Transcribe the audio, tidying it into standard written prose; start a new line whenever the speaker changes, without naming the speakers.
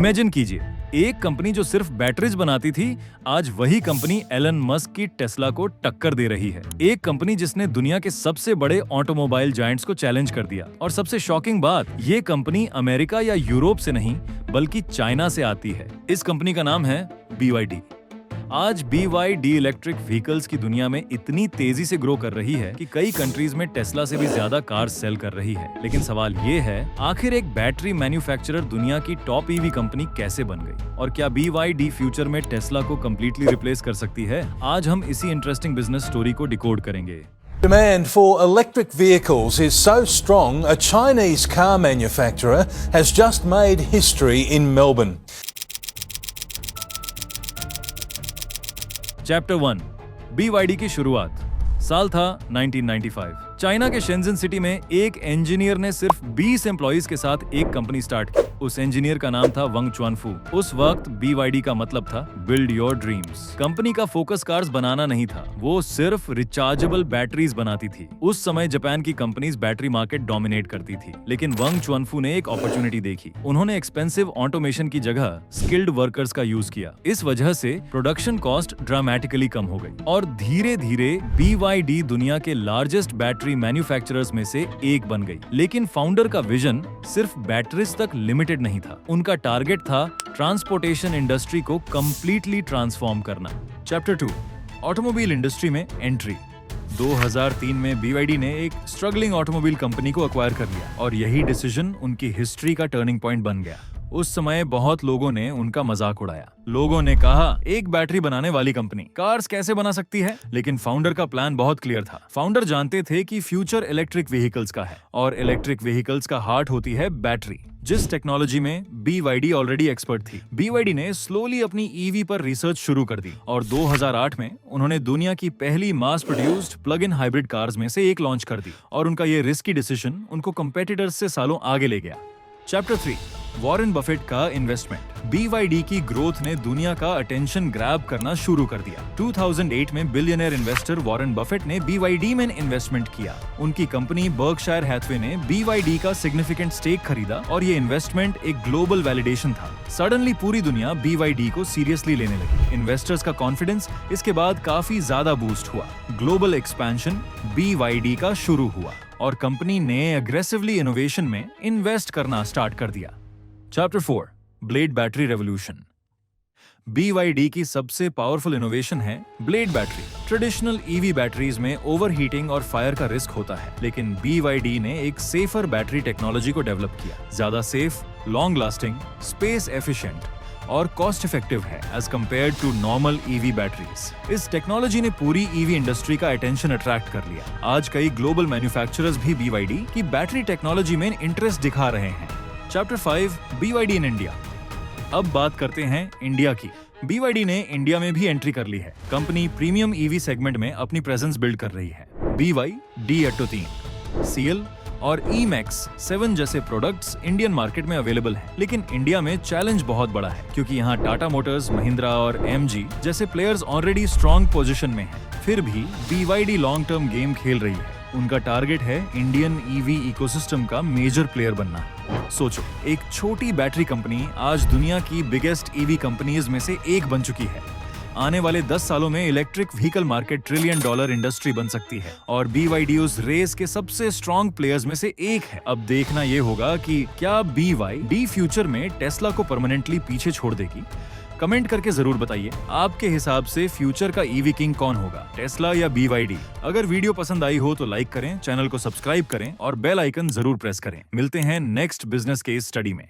Imagine कीजिए, एक company जो सिर्फ बैटरीज बनाती थी, आज वही कंपनी एलन मस्क की टेस्ला को टक्कर दे रही है। एक कंपनी जिसने दुनिया के सबसे बड़े ऑटोमोबाइल जायंट्स को चैलेंज कर दिया। और सबसे शॉकिंग बात, ये कंपनी अमेरिका या यूरोप से नहीं बल्कि चाइना से आती है। इस कंपनी का नाम है BYD। आज BYD इलेक्ट्रिक व्हीकल्स की दुनिया में इतनी तेजी से ग्रो कर रही है कि कई कंट्रीज में टेस्ला से भी ज्यादा कार सेल कर रही है। लेकिन सवाल ये है, आखिर एक बैटरी मैन्युफैक्चरर दुनिया की टॉप EV कंपनी कैसे बन गई? और क्या BYD फ्यूचर में टेस्ला को कंप्लीटली रिप्लेस कर सकती है? आज हम इसी इंटरेस्टिंग बिजनेस स्टोरी को डिकोड करेंगे।
Demand for electric vehicles is so strong, a Chinese car manufacturer has just made history in Melbourne.
Chapter 1, BYD की शुरुआत। साल था 1995। चाइना के शेंजन सिटी में एक इंजीनियर ने सिर्फ 20 एम्प्लॉइज के साथ एक कंपनी स्टार्ट की। उस इंजीनियर का नाम था वंग चुआनफू। उस वक्त BYD का मतलब था बिल्ड योर ड्रीम्स। कंपनी का फोकस कार्स बनाना नहीं था, वो सिर्फ रिचार्जेबल बैटरीज बनाती थी। उस समय जापान की कंपनीज बैटरी मार्केट डोमिनेट करती थी, लेकिन वंग चुआनफू ने एक अपॉर्चुनिटी देखी। उन्होंने एक्सपेंसिव ऑटोमेशन की जगह स्किल्ड वर्कर्स का यूज किया। इस वजह से प्रोडक्शन कॉस्ट ड्रामेटिकली कम हो गई और धीरे धीरे BYD दुनिया के लार्जेस्ट बैटरी मैन्युफैक्चरर्स में से एक बन गई। लेकिन फाउंडर का विजन सिर्फ बैटरीज तक लिमिटेड नहीं था। उनका टारगेट था ट्रांसपोर्टेशन इंडस्ट्री को कंप्लीटली ट्रांसफॉर्म करना। चैप्टर 2, ऑटोमोबाइल इंडस्ट्री में एंट्री। 2003 में BYD ने एक स्ट्रगलिंग ऑटोमोबाइल कंपनी को एक्वायर कर लिया और यही डिसीजन उनकी हिस्ट्री का टर्निंग पॉइंट बन गया। उस समय बहुत लोगों ने उनका मजाक उड़ाया। लोगों ने कहा, एक बैटरी बनाने वाली कंपनी कार्स कैसे बना सकती है? लेकिन फाउंडर का प्लान बहुत क्लियर था। फाउंडर जानते थे कि फ्यूचर इलेक्ट्रिक व्हीकल्स का है और इलेक्ट्रिक व्हीकल्स का हार्ट होती है बैटरी, जिस टेक्नोलॉजी में BYD ऑलरेडी एक्सपर्ट थी। BYD ने स्लोली अपनी EV पर रिसर्च शुरू कर दी और 2008 में उन्होंने दुनिया की पहली mass produced plug in hybrid cars में से एक लॉन्च कर दी और उनका ये रिस्की डिसीजन उनको कंपेटिटर्स से सालों आगे ले गया। चैप्टर 3, वॉरेन बफेट का इन्वेस्टमेंट। BYD की ग्रोथ ने दुनिया का अटेंशन ग्रैब करना शुरू कर दिया। 2008 में बिलियनर इन्वेस्टर वॉरेन बफेट ने BYD में इन्वेस्टमेंट किया। उनकी कंपनी बर्कशायर हैथवे ने BYD का सिग्निफिकेंट स्टेक खरीदा और ये इन्वेस्टमेंट एक ग्लोबल वैलिडेशन था। सडनली पूरी दुनिया BYD को सीरियसली लेने लगी। इन्वेस्टर्स का कॉन्फिडेंस इसके बाद काफी ज्यादा बूस्ट हुआ। ग्लोबल एक्सपेंशन BYD का शुरू हुआ और कंपनी ने अग्रेसिवली इनोवेशन में इन्वेस्ट करना स्टार्ट कर दिया। Chapter 4, blade battery revolution. BYD की सबसे पावरफुल इनोवेशन है blade battery. Traditional EV batteries में ओवरहीटिंग और फायर का रिस्क होता है, लेकिन BYD ने एक सेफर बैटरी टेक्नोलॉजी को डेवलप किया। ज्यादा safe, long lasting, space efficient और कॉस्ट इफेक्टिव है as compared to normal EV batteries. इस टेक्नोलॉजी ने पूरी EV इंडस्ट्री का अटेंशन अट्रैक्ट कर लिया। आज कई ग्लोबल मैन्युफैक्चरर्स भी BYD की बैटरी टेक्नोलॉजी में इंटरेस्ट दिखा रहे हैं। Chapter 5, BYD in India. अब बात करते हैं इंडिया की। BYD ने इंडिया में भी एंट्री कर ली है। कंपनी प्रीमियम EV सेगमेंट में अपनी प्रेजेंस बिल्ड कर रही है। BYD Atto 3, CL और E-Max 7 जैसे प्रोडक्ट्स इंडियन मार्केट में अवेलेबल हैं। लेकिन इंडिया में चैलेंज बहुत बड़ा है, क्योंकि यहाँ टाटा मोटर्स, महिंद्रा और MG जैसे प्लेयर्स ऑलरेडी स्ट्रॉन्ग पोजीशन में हैं। फिर भी BYD लॉन्ग टर्म गेम खेल रही है। उनका टारगेट है इंडियन EV इकोसिस्टम का मेजर प्लेयर बनना। सोचो, एक छोटी बैटरी कंपनी आज दुनिया की बिगेस्ट EV कंपनीज में से एक बन चुकी है। आने वाले 10 सालों में electric vehicle market $1 trillion industry बन सकती है और BYD उस रेस के सबसे स्ट्रॉन्ग प्लेयर्स में से एक है। अब देखना ये होगा कि क्या BYD फ्यूचर में टेस्ला को परमानेंटली पीछे छोड़ देगी। कमेंट करके जरूर बताइए, आपके हिसाब से फ्यूचर का EV किंग कौन होगा, टेस्ला या BYD? अगर वीडियो पसंद आई हो तो लाइक करें, चैनल को सब्सक्राइब करें और बेल आइकन जरूर प्रेस करें। मिलते हैं नेक्स्ट बिजनेस केस स्टडी में।